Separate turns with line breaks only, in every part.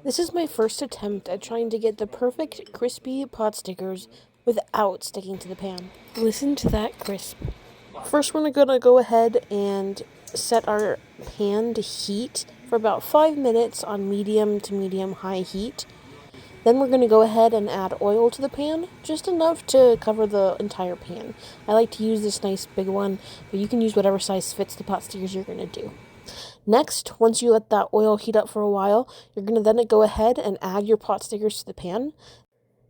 This is my first attempt at trying to get the perfect crispy pot stickers without sticking to the pan. Listen to that crisp. First, we're gonna go ahead and set our pan to heat for about 5 minutes on medium to medium high heat. Then we're gonna go ahead and add oil to the pan, just enough to cover the entire pan. I like to use this nice big one, but you can use whatever size fits the pot stickers you're gonna do. Next, once you let that oil heat up for a while, you're going to then go ahead and add your pot stickers to the pan.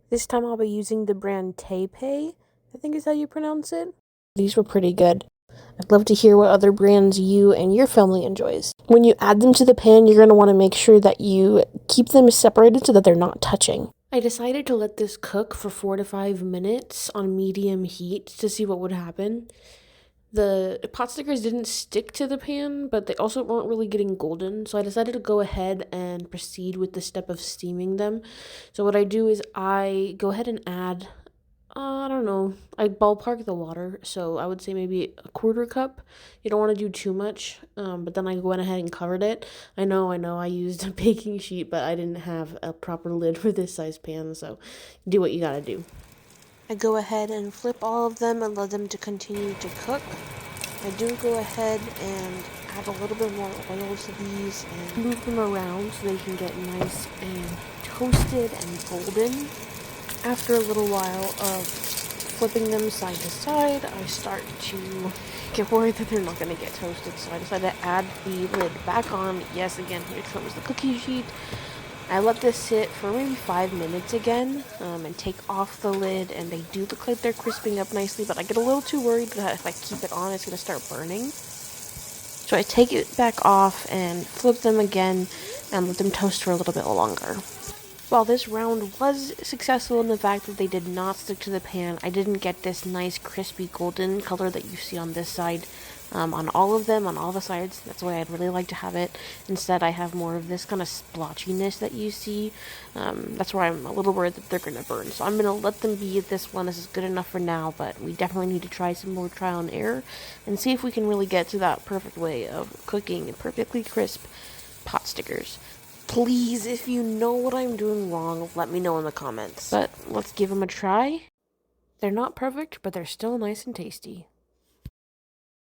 This time I'll be using the brand Taipei, I think is how you pronounce it. These were pretty good. I'd love to hear what other brands you and your family enjoys. When you add them to the pan, you're going to want to make sure that you keep them separated so that they're not touching. I decided to let this cook for 4 to 5 minutes on medium heat to see what would happen. The pot stickers didn't stick to the pan, but they also weren't really getting golden, so I decided to go ahead and proceed with the step of steaming them. So what I do is I go ahead and add, I don't know, I ballpark the water, so I would say maybe a quarter cup. You don't want to do too much, but then I went ahead and covered it. I know, I used a baking sheet, but I didn't have a proper lid for this size pan, so do what you gotta do. I go ahead and flip all of them and let them to continue to cook. I do go ahead and add a little bit more oil to these and move them around so they can get nice and toasted and golden. After a little while of flipping them side to side, I start to get worried that they're not going to get toasted, so I decided to add the lid back on. Yes, again, here comes the cookie sheet. I let this sit for maybe 5 minutes again, and take off the lid, and they do look like they're crisping up nicely, but I get a little too worried that if I keep it on, it's going to start burning. So I take it back off and flip them again and let them toast for a little bit longer. While this round was successful in the fact that they did not stick to the pan, I didn't get this nice crispy golden color that you see on this side. On all of them, on all the sides. That's the way I'd really like to have it. Instead, I have more of this kind of splotchiness that you see. That's where I'm a little worried that they're going to burn. So I'm going to let them be at this one. This is good enough for now, but we definitely need to try some more trial and error and see if we can really get to that perfect way of cooking perfectly crisp pot stickers. Please, if you know what I'm doing wrong, let me know in the comments. But let's give them a try. They're not perfect, but they're still nice and tasty.